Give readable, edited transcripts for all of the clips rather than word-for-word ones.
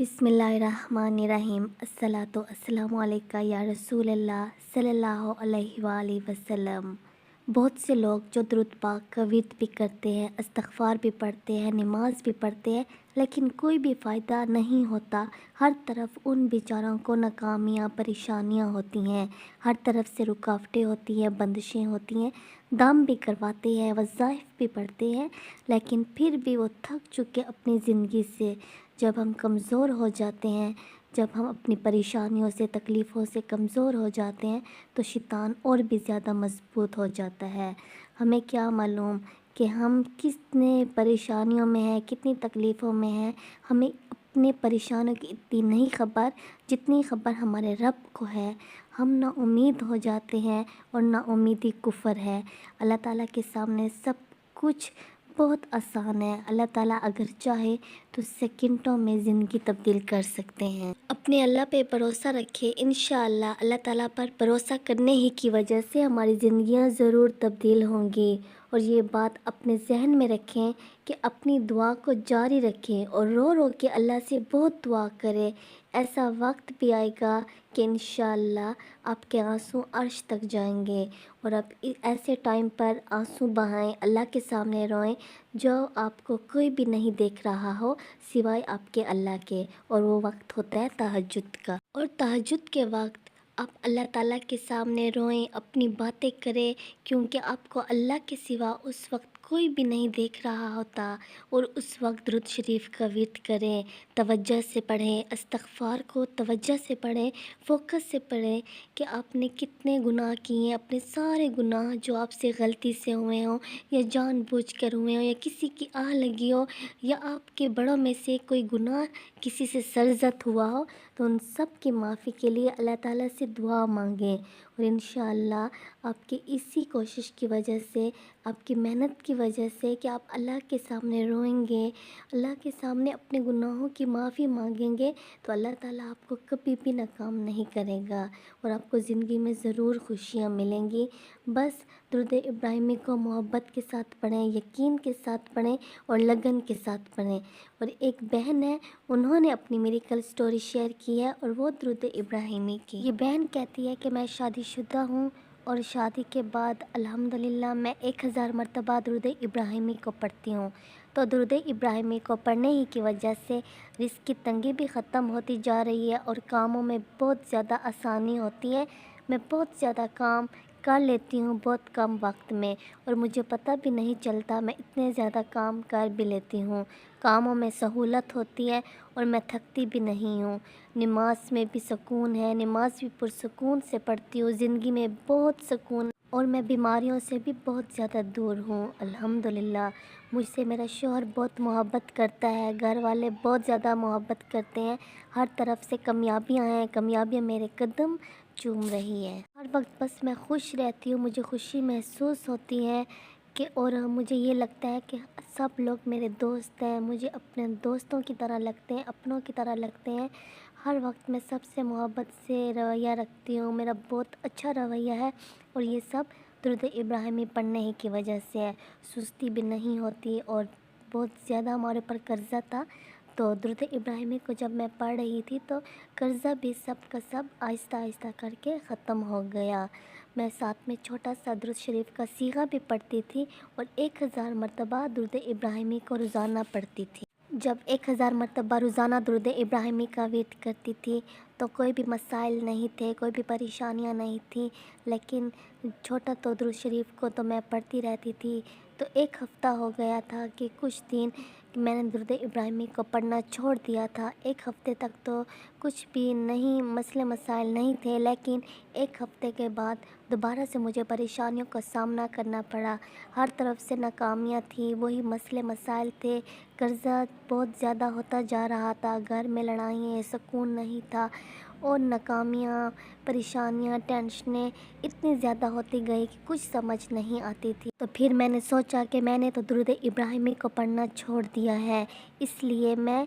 बिस्मिल्लाहिर्रहमानिर्रहीम। अस्सलातु अस्सलामु अलैका या रसूल अल्लाह सल्लल्लाहु अलैहि वालैहि वसल्लम। बहुत से लोग जो दुरूद पाक का विर्द भी करते हैं, इस्तग़फ़ार भी पढ़ते हैं, नमाज भी पढ़ते हैं, लेकिन कोई भी फ़ायदा नहीं होता। हर तरफ उन बेचारों को नाकामियाँ, परेशानियाँ होती हैं, हर तरफ से रुकावटें होती हैं, बंदिशें होती हैं। दाम भी करवाते हैं, वज़ाइफ भी पढ़ते हैं, लेकिन फिर भी वो थक चुके अपनी ज़िंदगी से। जब हम कमज़ोर हो जाते हैं, जब हम अपनी परेशानियों से, तकलीफ़ों से कमज़ोर हो जाते हैं, तो शैतान और भी ज़्यादा मज़बूत हो जाता है। हमें क्या मालूम कि हम कितने परेशानियों में हैं, कितनी तकलीफ़ों में हैं। हमें अपने परेशानियों की इतनी नहीं ख़बर जितनी ख़बर हमारे रब को है। हम ना उम्मीद हो जाते हैं और ना उम्मीदी कुफ़र है। अल्लाह ताला के सामने सब कुछ बहुत आसान है। अल्लाह ताला अगर चाहे तो सेकंडों में ज़िंदगी तब्दील कर सकते हैं। अपने अल्लाह पे भरोसा रखें, इंशाअल्लाह अल्लाह ताला पर भरोसा करने ही की वजह से हमारी ज़िंदगियां ज़रूर तब्दील होंगी। और ये बात अपने जहन में रखें कि अपनी दुआ को जारी रखें और रो रो के अल्लाह से बहुत दुआ करें। ऐसा वक्त भी आएगा कि इंशाअल्लाह आपके आंसू अर्श तक जाएंगे और आप ऐसे टाइम पर आंसू बहाएं, अल्लाह के सामने रोएं, जो आपको कोई भी नहीं देख रहा हो सिवाय आपके अल्लाह के। और वो वक्त होता है तहज्जुद का। और तहज्जुद के वक्त आप अल्लाह ताला के सामने रोएं, अपनी बातें करें, क्योंकि आपको अल्लाह के सिवा उस वक्त कोई भी नहीं देख रहा होता। और उस वक्त दुरूद शरीफ का विर्द करें, तवज्जो से पढ़ें, इस्तग़फ़ार को तवज्जो से पढ़ें, फ़ोकस से पढ़ें कि आपने कितने गुनाह किए हैं। अपने सारे गुनाह जो आपसे गलती से हुए हों या जानबूझकर हुए हों या किसी की आह लगी हो या आपके बड़ों में से कोई गुनाह किसी से सरज़द हुआ हो, तो उन सब की माफ़ी के लिए अल्लाह ताला से दुआ मांगें। और इंशाअल्लाह आपकी इसी कोशिश की वजह से, आपकी मेहनत की वजह से कि आप अल्लाह के सामने रोएंगे, अल्लाह के सामने अपने गुनाहों की माफ़ी मांगेंगे, तो अल्लाह ताला आपको कभी भी नाकाम नहीं करेगा और आपको ज़िंदगी में ज़रूर खुशियाँ मिलेंगी। बस दुरूद इब्राहिमी को मोहब्बत के साथ पढ़ें, यकीन के साथ पढ़ें और लगन के साथ पढ़ें। और एक बहन है, उन्होंने अपनी मिरेकल स्टोरी शेयर की है और वो दुरूद इब्राहिमी की। ये बहन कहती है कि मैं शादीशुदा हूँ और शादी के बाद अल्हम्दुलिल्लाह मैं 1000 मरतबा दुरूद इब्राहिमी को पढ़ती हूँ। तो दुरूद इब्राहिमी को पढ़ने ही की वजह से रिज़्क़ की तंगी भी ख़त्म होती जा रही है और कामों में बहुत ज़्यादा आसानी होती है। मैं बहुत ज़्यादा काम कर लेती हूँ बहुत कम वक्त में और मुझे पता भी नहीं चलता, मैं इतने ज़्यादा काम कर भी लेती हूँ। कामों में सहूलत होती है और मैं थकती भी नहीं हूँ। नमाज में भी सुकून है, नमाज भी पुरसुकून से पढ़ती हूँ। ज़िंदगी में बहुत सुकून और मैं बीमारियों से भी बहुत ज़्यादा दूर हूँ अल्हम्दुलिल्लाह। मुझसे मेरा शौहर बहुत मोहब्बत करता है, घर वाले बहुत ज़्यादा मोहब्बत करते हैं। हर तरफ से कामयाबियाँ हैं, कामयाबियाँ मेरे कदम चूम रही है। हर वक्त बस मैं खुश रहती हूँ, मुझे खुशी महसूस होती है कि और मुझे ये लगता है कि सब लोग मेरे दोस्त हैं, मुझे अपने दोस्तों की तरह लगते हैं, अपनों की तरह लगते हैं। हर वक्त मैं सबसे मोहब्बत से रवैया रखती हूँ, मेरा बहुत अच्छा रवैया है और ये सब दुरूद इब्राहिमी पढ़ने ही की वजह से है। सुस्ती भी नहीं होती और बहुत ज़्यादा हमारे ऊपर कर्ज़ा था, तो दुरूद इब्राहिमी को जब मैं पढ़ रही थी तो कर्ज़ा भी सब का सब आहिस्ता आहिस्ता करके ख़त्म हो गया। मैं साथ में छोटा सा दुरूद शरीफ का सीगा भी पढ़ती थी और 1000 मरतबा दुरूद इब्राहिमी को रोज़ाना पढ़ती थी। जब 1000 मरतबा रोज़ाना दुरूद इब्राहिमी का विर्द करती थी तो कोई भी मसाइल नहीं थे, कोई भी परेशानियां नहीं थी, लेकिन छोटा तो दुरूद शरीफ को तो मैं पढ़ती रहती थी। तो एक हफ़्ता हो गया था कि कुछ दिन मैंने दुरूद इब्राहिमी को पढ़ना छोड़ दिया था। एक हफ़्ते तक तो कुछ भी नहीं, मसले मसाइल नहीं थे, लेकिन एक हफ़्ते के बाद दोबारा से मुझे परेशानियों का सामना करना पड़ा। हर तरफ से नाकामियाँ थी, वही मसले मसाइल थे, कर्ज़ा बहुत ज़्यादा होता जा रहा था, घर में लड़ाइयाँ, सुकून नहीं था और नाकामियाँ, परेशानियाँ, टेंशनें इतनी ज़्यादा होती गई कि कुछ समझ नहीं आती थी। तो फिर मैंने सोचा कि मैंने तो दुरूद इब्राहिमी को पढ़ना छोड़ दिया है, इसलिए मैं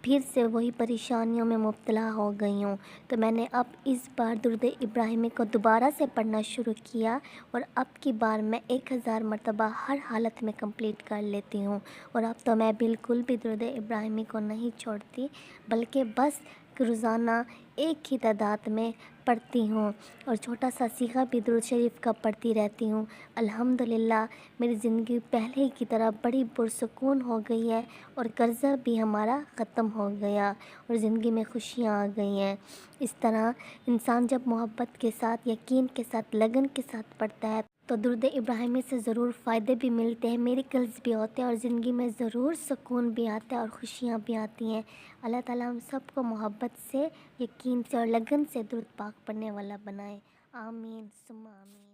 پھر سے وہی پریشانیوں میں مبتلا ہو گئی ہوں، تو میں نے اب اس بار درود ابراہیمی کو دوبارہ سے پڑھنا شروع کیا، اور اب کی بار میں 1000 مرتبہ ہر حالت میں کمپلیٹ کر لیتی ہوں۔ اور اب تو میں بالکل بھی درود ابراہیمی کو نہیں چھوڑتی، بلکہ بس روزانہ ایک ہی تعداد میں پڑھتی ہوں، اور چھوٹا سا صیغہ بھی درود شریف کا پڑھتی رہتی ہوں۔ الحمدللہ میری زندگی پہلے کی طرح بڑی پرسکون ہو گئی ہے، اور قرضہ بھی ہمارا ختم ہو گیا، اور زندگی میں خوشیاں آ گئی ہیں۔ اس طرح انسان جب محبت کے ساتھ، یقین کے ساتھ، لگن کے ساتھ پڑھتا ہے تو درود ابراہیمی سے ضرور فائدے بھی ملتے ہیں، میریکلز بھی ہوتے ہیں، اور زندگی میں ضرور سکون بھی آتا ہے اور خوشیاں بھی آتی ہیں۔ اللہ تعالیٰ ہم سب کو محبت سے، یقین سے اور لگن سے درود پاک پڑھنے والا بنائے۔ آمین ثم آمین۔